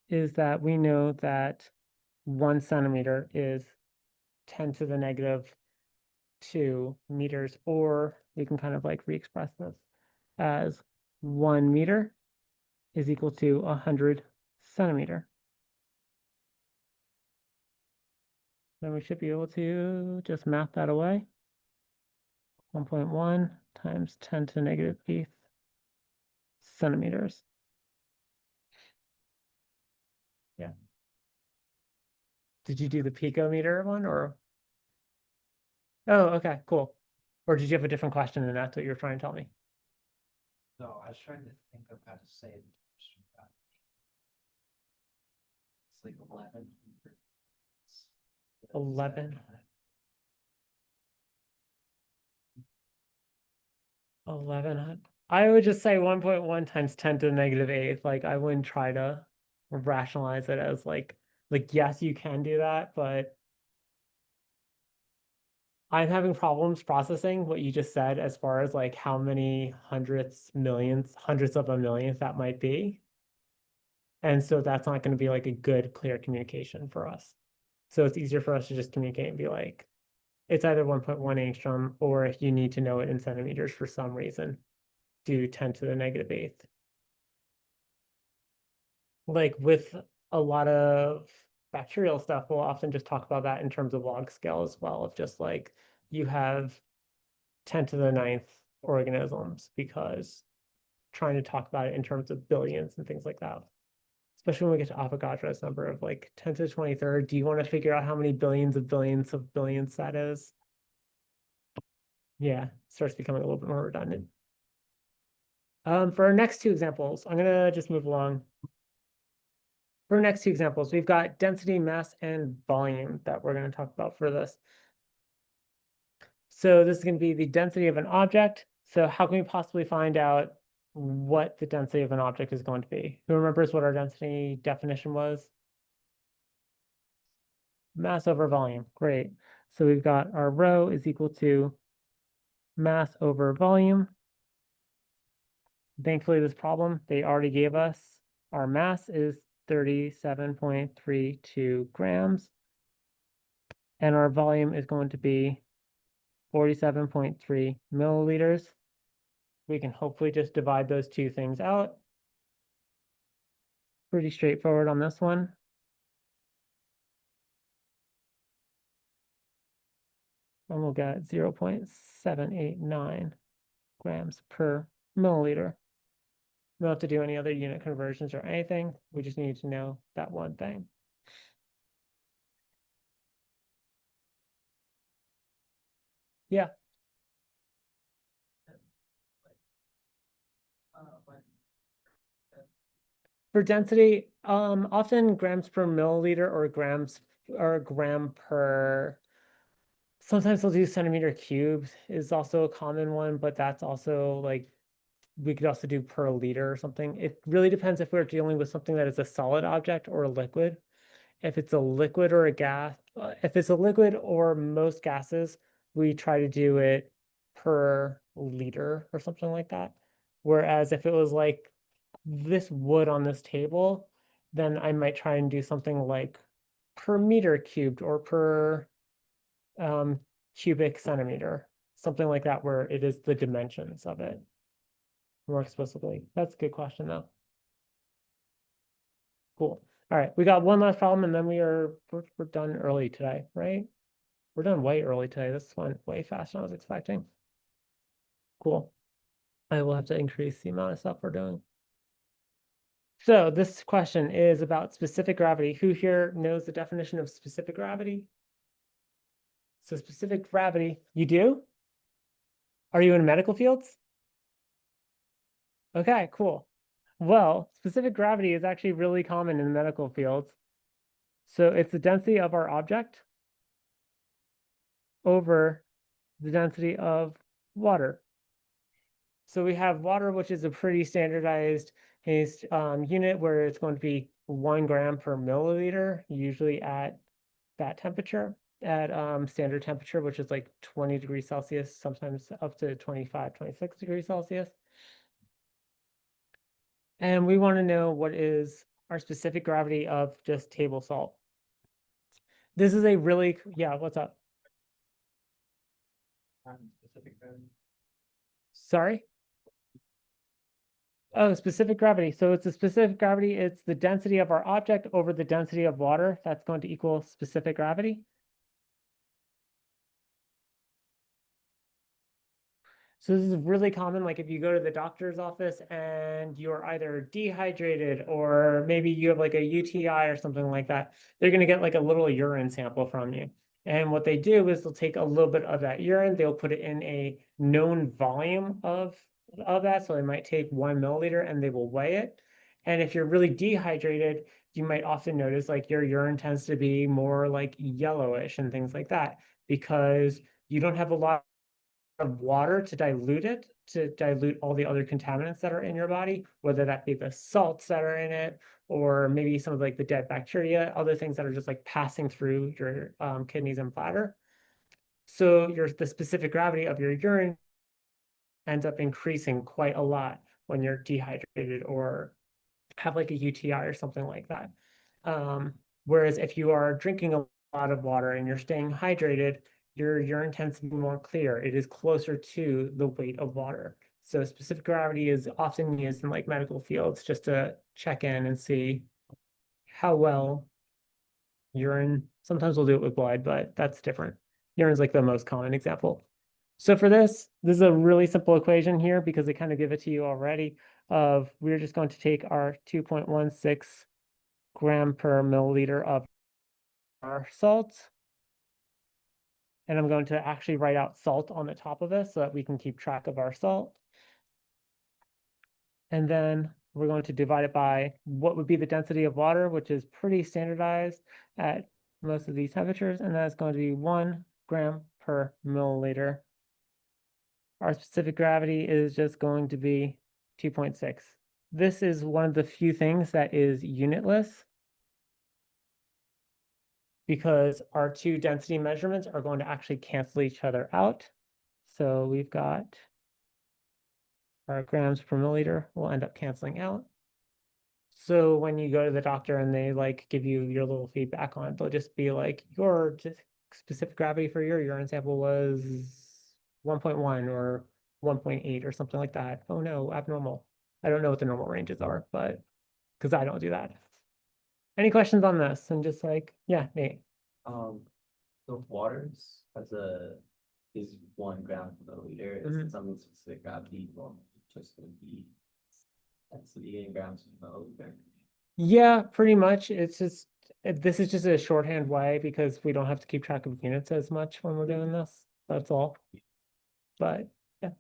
is that we know that 1 centimeter is 10 to the negative 2 meters, or we can kind of like re-express this as 1 meter is equal to 100 centimeter. Then we should be able to just math that away. 1.1 times 10 to the negative 8th centimeters. Yeah. Did you do the picometer one or? Oh, okay, cool. Or did you have a different question and that's what you're trying to tell me? No, I was trying to think of how to say it. It's like 11. 11. 11. I would just say 1.1 times 10 to the negative 8th. Like I wouldn't try to rationalize it as like yes, you can do that, but I'm having problems processing what you just said as far as like how many hundredths, millions, hundreds of a millionth that might be. And so that's not going to be like a good, clear communication for us. So it's easier for us to just communicate and be like, it's either 1.1 angstrom, or if you need to know it in centimeters for some reason, do 10 to the negative 8th. Like with a lot of bacterial stuff, we'll often just talk about that in terms of log scale as well, of just like you have 10 to the 9th organisms, because trying to talk about it in terms of billions and things like that. Especially when we get to Avogadro's number of like 10 to the 23rd, do you want to figure out how many billions of billions that is? Yeah, it starts becoming a little bit more redundant. For our next two examples, I'm gonna just move along. For our next two examples, we've got density, mass, and volume that we're going to talk about for this. So this is going to be the density of an object. So how can we possibly find out what the density of an object is going to be? Who remembers what our density definition was? Mass over volume. Great. So we've got our rho is equal to mass over volume. Thankfully, this problem, they already gave us our mass is 37.32 grams. And our volume is going to be 47.3 milliliters. We can hopefully just divide those two things out. Pretty straightforward on this one. And we'll get 0.789 grams per milliliter. We don't have to do any other unit conversions or anything. We just need to know that one thing. Yeah. For density, often grams per milliliter or grams or gram per. Sometimes they'll do centimeter cubed is also a common one, but that's also like we could also do per liter or something. It really depends if we're dealing with something that is a solid object or a liquid. If it's a liquid or a gas, if it's a liquid or most gases, we try to do it per liter or something like that. Whereas if it was like this wood on this table, then I might try and do something like per meter cubed or per cubic centimeter, something like that, where it is the dimensions of it more explicitly. That's a good question though. Cool. All right, we got one last problem and then we're done early today, right? We're done way early today. This went way faster than I was expecting. Cool. I will have to increase the amount of stuff we're doing. So this question is about specific gravity. Who here knows the definition of specific gravity? So specific gravity, you do? Are you in medical fields? Okay, cool. Well, specific gravity is actually really common in the medical fields. So it's the density of our object over the density of water. So we have water, which is a pretty standardized unit where it's going to be 1 gram per milliliter, usually at that temperature, at standard temperature, which is like 20 degrees Celsius, sometimes up to 25, 26 degrees Celsius. And we want to know what is our specific gravity of just table salt. This is a really, yeah, what's up? Specific gravity. Sorry? Oh, specific gravity. So it's a specific gravity. It's the density of our object over the density of water. That's going to equal specific gravity. So this is really common, like if you go to the doctor's office and you're either dehydrated or maybe you have like a UTI or something like that, they're going to get like a little urine sample from you. And what they do is they'll take a little bit of that urine, they'll put it in a known volume of that. So they might take 1 milliliter and they will weigh it. And if you're really dehydrated, you might often notice like your urine tends to be more like yellowish and things like that because you don't have a lot of water to dilute all the other contaminants that are in your body, whether that be the salts that are in it, or maybe some of like the dead bacteria, other things that are just like passing through your kidneys and bladder. So the specific gravity of your urine ends up increasing quite a lot when you're dehydrated or have like a UTI or something like that. Whereas if you are drinking a lot of water and you're staying hydrated, your urine tends to be more clear. It is closer to the weight of water. So specific gravity is often used in like medical fields just to check in and see how well urine, sometimes we'll do it with blood, but that's different. Urine is like the most common example. So for this is a really simple equation here because they kind of give it to you already of we're just going to take our 2.16 gram per milliliter of our salt. And I'm going to actually write out salt on the top of this so that we can keep track of our salt. And then we're going to divide it by what would be the density of water, which is pretty standardized at most of these temperatures. And that's going to be 1 gram per milliliter. Our specific gravity is just going to be 2.6. This is one of the few things that is unitless because our two density measurements are going to actually cancel each other out. So we've got our grams per milliliter will end up canceling out. So when you go to the doctor and they like give you your little feedback on it, they'll just be like, your specific gravity for your urine sample was 1.1 or 1.8 or something like that. Oh no, abnormal. I don't know what the normal ranges are, but because I don't do that. Any questions on this? And just like, yeah, Nate. The waters is 1 gram per milliliter. Is it something specific gravity? Well, just gonna be density in grams per milliliter. Yeah, pretty much. It's just this is just a shorthand way because we don't have to keep track of units as much when we're doing this. That's all. But yeah.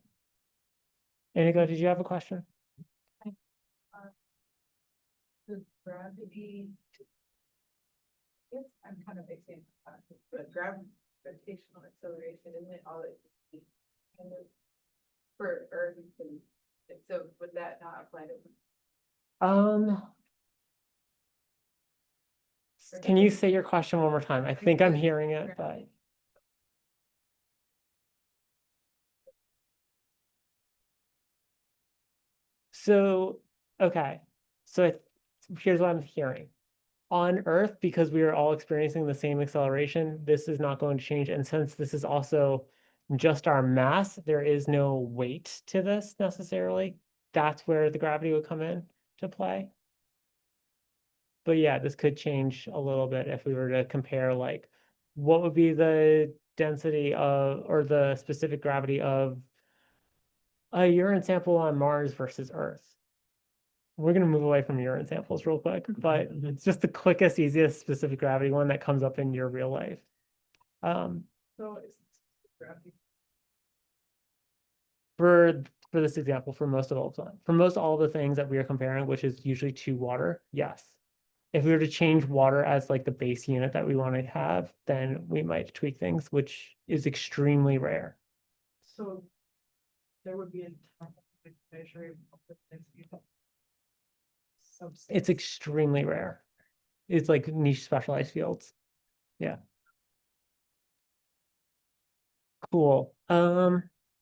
Inigo, did you have a question? The gravity. Yes, I'm kind of mixing classes, but gravitational acceleration, isn't it all it is kind of for Earth and so would that not apply to? Can you say your question one more time? I think I'm hearing it, but so okay. So here's what I'm hearing. On Earth, because we are all experiencing the same acceleration, this is not going to change. And since this is also just our mass, there is no weight to this necessarily. That's where the gravity would come in to play. But yeah, this could change a little bit if we were to compare like what would be the density of or the specific gravity of a urine sample on Mars versus Earth. We're going to move away from urine samples real quick, but it's just the quickest, easiest specific gravity one that comes up in your real life. So it's gravity. For this example, for most of all for most all the things that we are comparing, which is usually to water, yes. If we were to change water as like the base unit that we want to have, then we might tweak things, which is extremely rare. So there would be a time of measuring of the density of substance. It's extremely rare. It's like niche specialized fields. Yeah. Cool.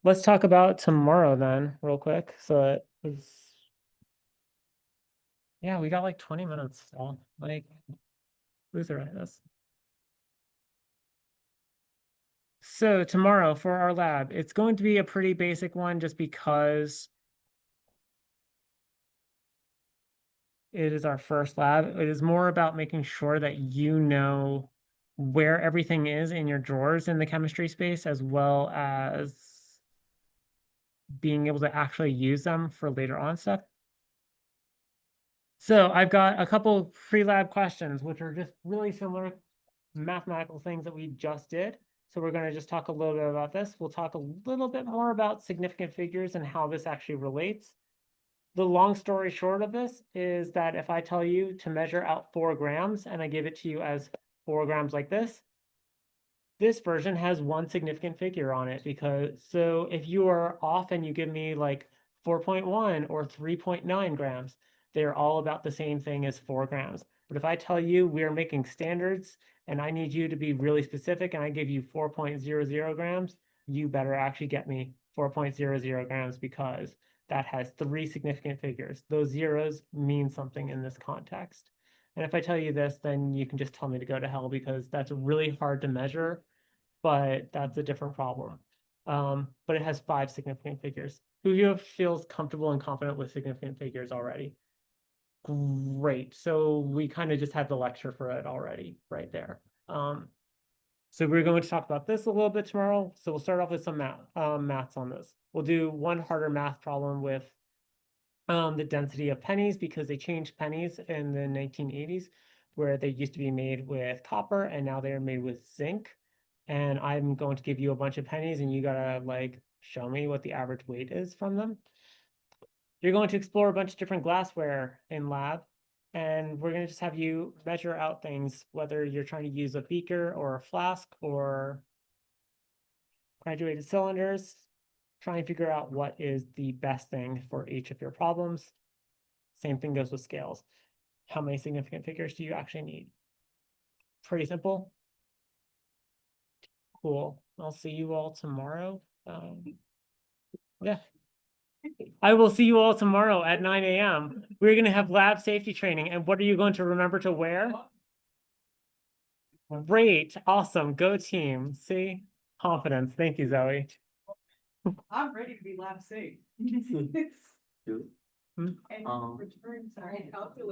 Let's talk about tomorrow then, real quick. So it was, yeah, we got like 20 minutes. So like, Luther at this. So tomorrow for our lab, it's going to be a pretty basic one just because it is our first lab. It is more about making sure that you know where everything is in your drawers in the chemistry space, as well as being able to actually use them for later on stuff. So I've got a couple pre-lab questions, which are just really similar mathematical things that we just did. So we're going to just talk a little bit about this. We'll talk a little bit more about significant figures and how this actually relates. The long story short of this is that if I tell you to measure out 4 grams and I give it to you as 4 grams like this version has one significant figure on it, because so if you are off and you give me like 4.1 or 3.9 grams, they're all about the same thing as 4 grams. But if I tell you we are making standards and I need you to be really specific and I give you 4.00 grams, you better actually get me 4.00 grams, because that has 3 significant figures. Those zeros mean something in this context. And if I tell you this, then you can just tell me to go to hell, because that's really hard to measure, but that's a different problem. But it has 5 significant figures. Who of you feels comfortable and confident with significant figures already? Great. So we kind of just had the lecture for it already right there. So we're going to talk about this a little bit tomorrow. So we'll start off with some maths on this. We'll do one harder math problem with the density of pennies, because they changed pennies in the 1980s, where they used to be made with copper and now they are made with zinc. And I'm going to give you a bunch of pennies and you gotta like show me what the average weight is from them. You're going to explore a bunch of different glassware in lab, and we're gonna just have you measure out things, whether you're trying to use a beaker or a flask or graduated cylinders. Try and figure out what is the best thing for each of your problems. Same thing goes with scales. How many significant figures do you actually need? Pretty simple. Cool. I'll see you all tomorrow. Yeah. I will see you all tomorrow at 9 a.m. We're going to have lab safety training. And what are you going to remember to wear? Great. Awesome. Go team. See? Confidence. Thank you, Zoe. I'm ready to be lab safe. Dude, And return, sorry, calculate.